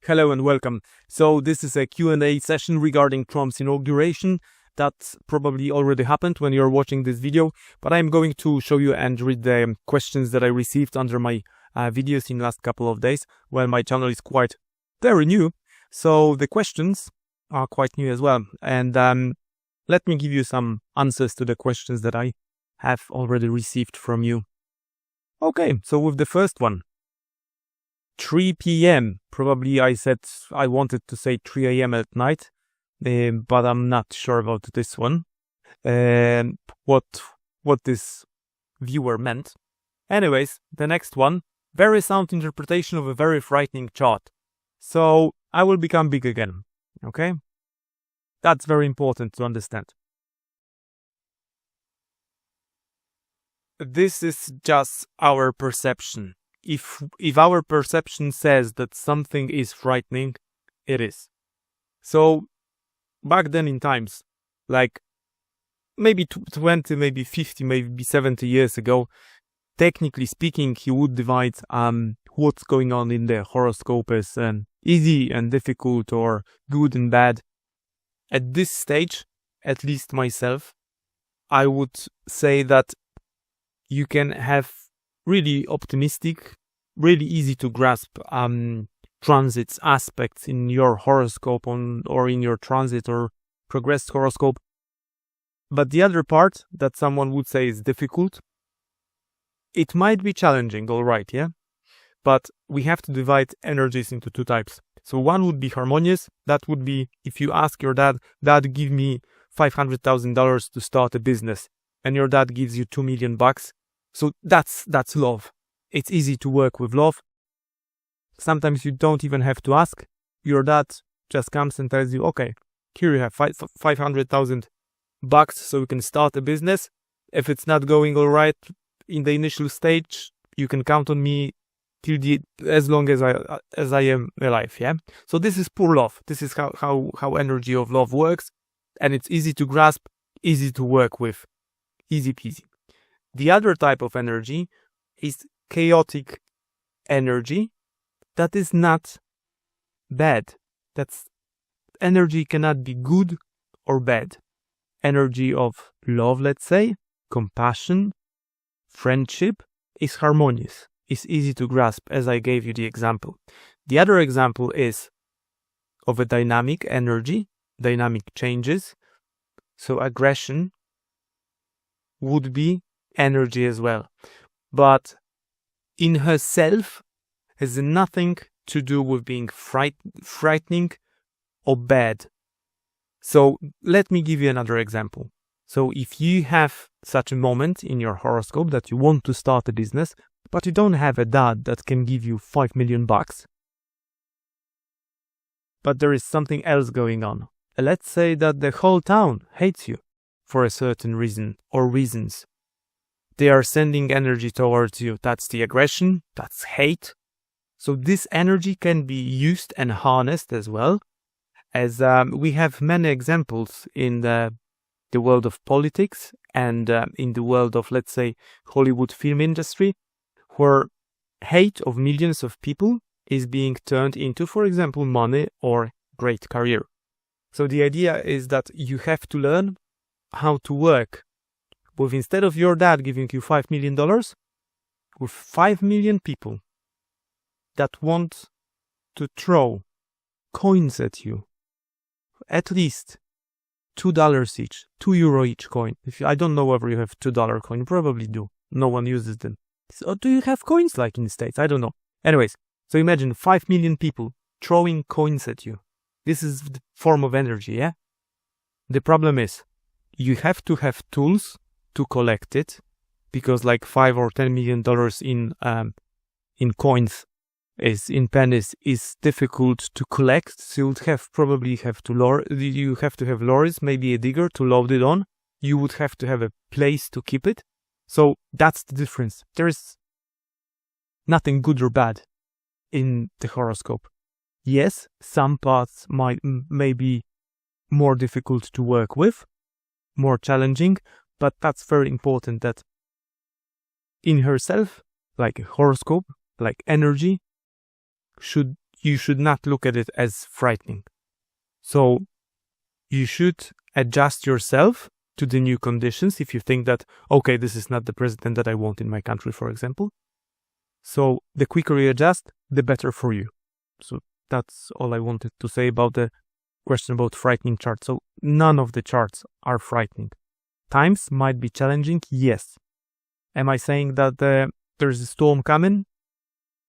Hello and welcome. So this is a Q&A session regarding Trump's inauguration. That probably already happened when you're watching this video, but I'm going to show you and read the questions that I received under my videos in the last couple of days. Well, my channel is quite very new, so the questions are quite new as well. And let me give you some answers to the questions that I have already received from you. Okay, so with the first one. 3 p.m. Probably I said I wanted to say 3 a.m. at night, but I'm not sure about this one. What this viewer meant. Anyways, the next one. Very sound interpretation of a very frightening chart. So I will become big again. Okay? That's very important to understand. This is just our perception. If our perception says that something is frightening, it is. So back then in times, like maybe 20, maybe 50, maybe 70 years ago, technically speaking, he would divide what's going on in the horoscope as easy and difficult or good and bad. At this stage, at least myself, I would say that you can have really optimistic, really easy to grasp transits aspects in your horoscope or in your transit or progressed horoscope. But the other part that someone would say is difficult, it might be challenging, all right, yeah? But we have to divide energies into two types. So one would be harmonious. That would be if you ask your dad, "Dad, give me $500,000 to start a business," and your dad gives you $2 million. So that's love. It's easy to work with love. Sometimes you don't even have to ask. Your dad just comes and tells you, "Okay, here you have $500,000 so you can start a business. If it's not going all right in the initial stage, you can count on me as long as I am alive." Yeah. So this is pure love. This is how energy of love works, and it's easy to grasp, easy to work with, easy peasy. The other type of energy is chaotic energy. That is not bad. That's energy cannot be good or bad. Energy of love, let's say, compassion, friendship is harmonious. It's easy to grasp, as I gave you the example. The other example is of a dynamic energy, dynamic changes. So aggression would be energy as well, but in herself has nothing to do with being frightening or bad. So let me give you another example. So if you have such a moment in your horoscope that you want to start a business, but you don't have a dad that can give you $5 million, but there is something else going on. Let's say that the whole town hates you for a certain reason or reasons. They are sending energy towards you. That's the aggression, that's hate. So this energy can be used and harnessed as well, as we have many examples in the world of politics and in the world of, let's say, Hollywood film industry, where hate of millions of people is being turned into, for example, money or great career. So the idea is that you have to learn how to work with, instead of your dad giving you $5 million, with 5 million people that want to throw coins at you, at least $2 each, €2 each coin. I don't know whether you have $2 coin, probably do. No one uses them. So do you have coins like in the States? I don't know. Anyways, so imagine 5 million people throwing coins at you. This is the form of energy, yeah? The problem is, you have to have tools to collect it, because like $5 or $10 million in coins, in pennies, is difficult to collect. So you have to have lorries, maybe a digger to load it on. You would have to have a place to keep it. So that's the difference. There is nothing good or bad in the horoscope. Yes, some parts may be more difficult to work with, more challenging, but that's very important that in herself, like a horoscope, like energy, you should not look at it as frightening. So you should adjust yourself to the new conditions if you think that, okay, this is not the president that I want in my country, for example. So the quicker you adjust, the better for you. So that's all I wanted to say about the question about frightening charts. So none of the charts are frightening. Times might be challenging, yes. Am I saying that there's a storm coming?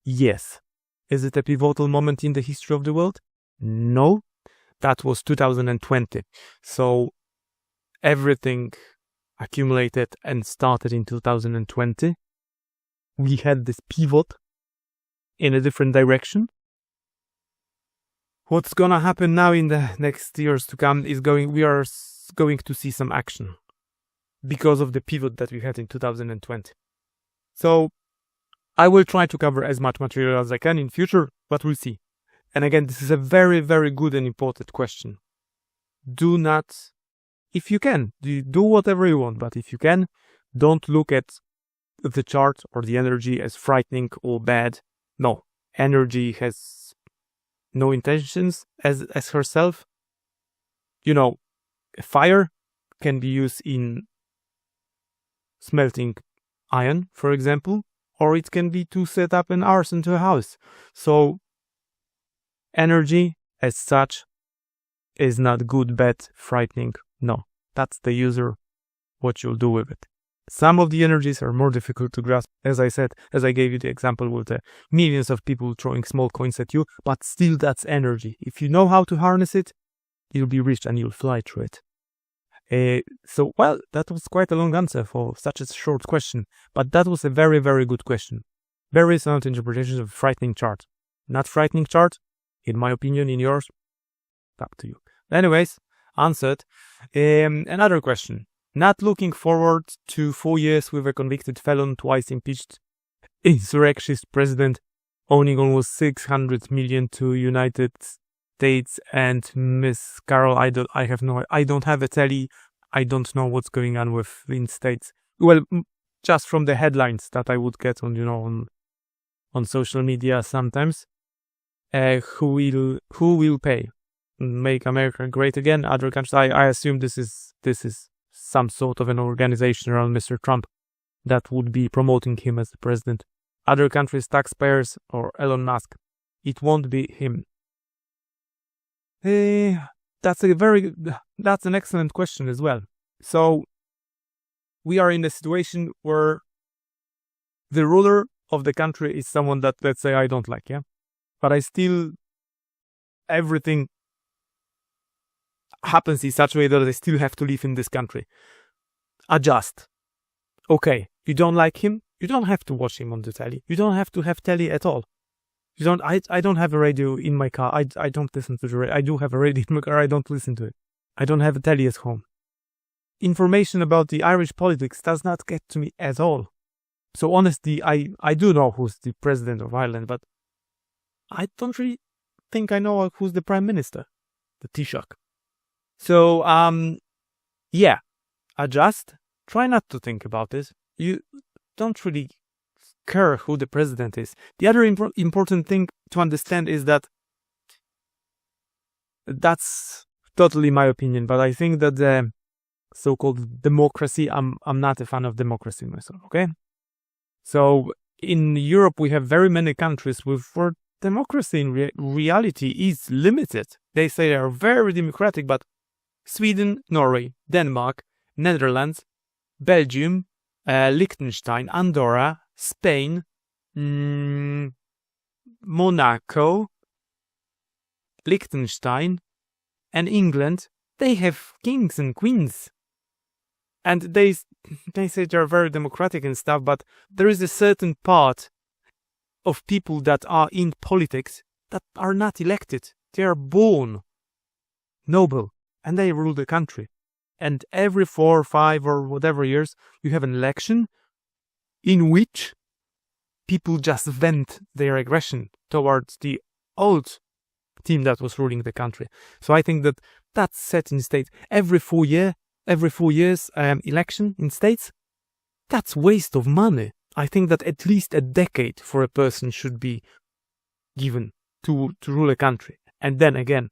Yes. Is it a pivotal moment in the history of the world? No. That was 2020. So everything accumulated and started in 2020. We had this pivot in a different direction. What's gonna happen now in the next years to come is we are going to see some action because of the pivot that we had in 2020. So I will try to cover as much material as I can in future, but we'll see. And again, this is a very, very good and important question. Do not, if you can, do whatever you want, but if you can, don't look at the chart or the energy as frightening or bad. No, energy has no intentions as herself. You know, fire can be used in smelting iron, for example, or it can be to set up an arson to a house. So energy as such is not good, bad, frightening. No, that's the user, what you'll do with it. Some of the energies are more difficult to grasp, as I said, as I gave you the example with the millions of people throwing small coins at you, but still that's energy. If you know how to harness it, you'll be rich and you'll fly through it. Well, that was quite a long answer for such a short question, but that was a very, very good question. Very sound interpretations of a frightening chart. Not frightening chart, in my opinion, in yours, up to you. Anyways, answered. Another question. Not looking forward to 4 years with a convicted felon, twice impeached insurrectionist president, owning almost 600 million to United States, and Miss Carol, I don't have a telly. I don't know what's going on within states. Well, just from the headlines that I would get on social media sometimes. Who will pay? Make America great again? Other countries? I assume this is some sort of an organization around Mr. Trump that would be promoting him as the president. Other countries, taxpayers, or Elon Musk. It won't be him. That's an excellent question as well. So we are in a situation where the ruler of the country is someone that, let's say, I don't like, yeah? But everything happens in such a way that I still have to live in this country. Adjust. Okay, you don't like him? You don't have to watch him on the telly. You don't have to have telly at all. I don't have a radio in my car. I don't listen to the radio. I do have a radio in my car. I don't listen to it. I don't have a telly at home. Information about the Irish politics does not get to me at all. So honestly, I do know who's the president of Ireland, but I don't really think I know who's the prime minister, the Taoiseach. So, yeah, adjust. Try not to think about this. You don't really care who the president is. The other important thing to understand is that that's totally my opinion, but I think that the so-called democracy, I'm not a fan of democracy myself, okay? So in Europe, we have very many countries where democracy in reality is limited. They say they are very democratic, but Sweden, Norway, Denmark, Netherlands, Belgium, Liechtenstein, Andorra, Spain, Monaco, Liechtenstein, and England, they have kings and queens. And they say they're very democratic and stuff, but there is a certain part of people that are in politics that are not elected. They are born noble, and they rule the country. And every 4 or 5 or whatever years, you have an election in which people just vent their aggression towards the old team that was ruling the country. So I think that that's set in state. Every 4 years, election in states, that's waste of money. I think that at least a decade for a person should be given to rule a country. And then again,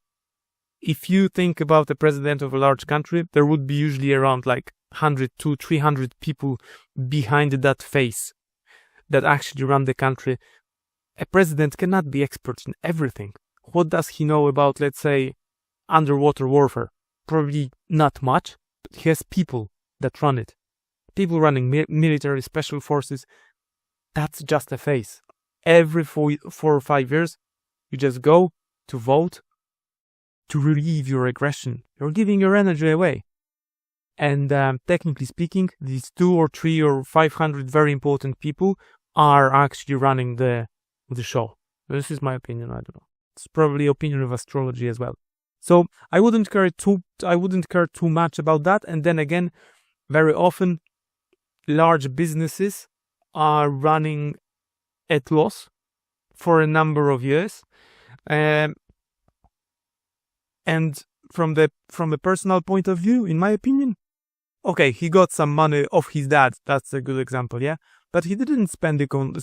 if you think about the president of a large country, there would be usually around like 100 to 300 people behind that face that actually run the country. A president cannot be expert in everything. What does he know about, let's say, underwater warfare? Probably not much, but he has people that run it. People running military special forces. That's just a face. Every 4 or 5 years, you just go to vote to relieve your aggression. You're giving your energy away. And technically speaking, these 2 or 3 or 500 very important people are actually running the show. This is my opinion. I don't know. It's probably opinion of astrology as well. So I wouldn't care too much about that. And then again, very often, large businesses are running at loss for a number of years. And from a personal point of view, in my opinion, okay, he got some money off his dad. That's a good example, yeah. But he didn't spend it on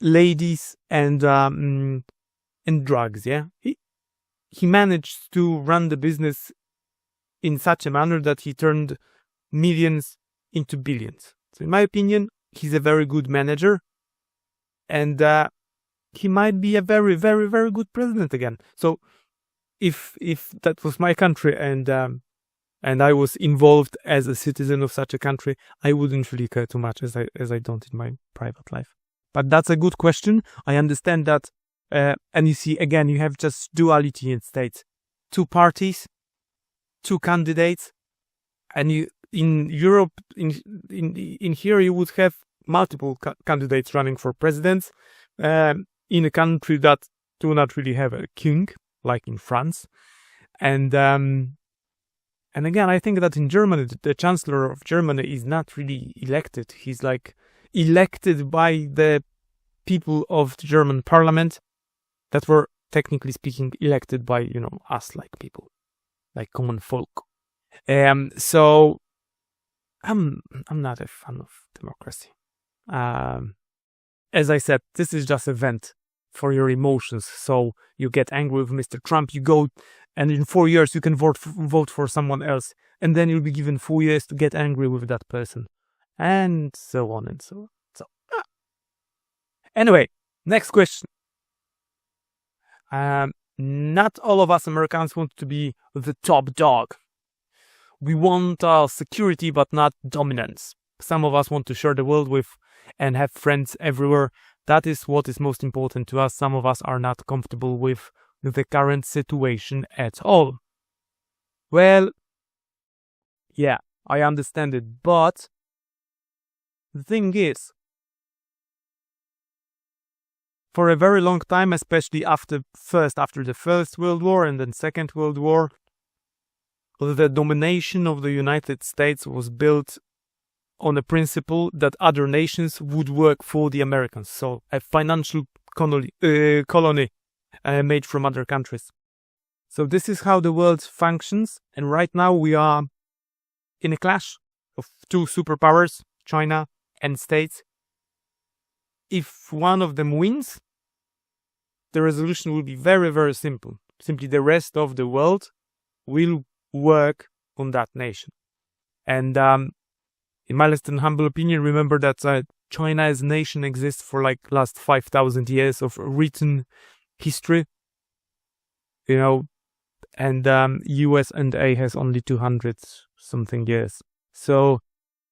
ladies and drugs, yeah. He managed to run the business in such a manner that he turned millions into billions. So in my opinion, he's a very good manager, and he might be a very, very, very good president again. So if that was my country and I was involved as a citizen of such a country, I wouldn't really care too much as I don't in my private life. But that's a good question. I understand that, and you see again, you have just duality in states: 2 parties, 2 candidates, and you in Europe in here you would have multiple candidates running for presidents. In a country that do not really have a king, like in France. And again, I think that in Germany, the Chancellor of Germany is not really elected. He's like elected by the people of the German parliament that were, technically speaking, elected by, us like people, like common folk. So I'm not a fan of democracy. As I said, this is just a vent for your emotions. So you get angry with Mr. Trump, you go, and in 4 years you can vote for someone else, and then you'll be given 4 years to get angry with that person, and so on and so on. Anyway, next question. Not all of us Americans want to be the top dog. We want security, but not dominance. Some of us want to share the world with and have friends everywhere. That is what is most important to us. Some of us are not comfortable with the current situation at all. Well, yeah, I understand it, but the thing is, for a very long time, especially after the First World War and then Second World War, the domination of the United States was built on a principle that other nations would work for the Americans. So a financial colony made from other countries. So this is how the world functions. And right now we are in a clash of 2 superpowers, China and States. If one of them wins, the resolution will be very, very simple. Simply the rest of the world will work on that nation. And in my less than humble opinion, remember that China as a nation exists for like last 5,000 years of written history, and US and A has only 200 something years. So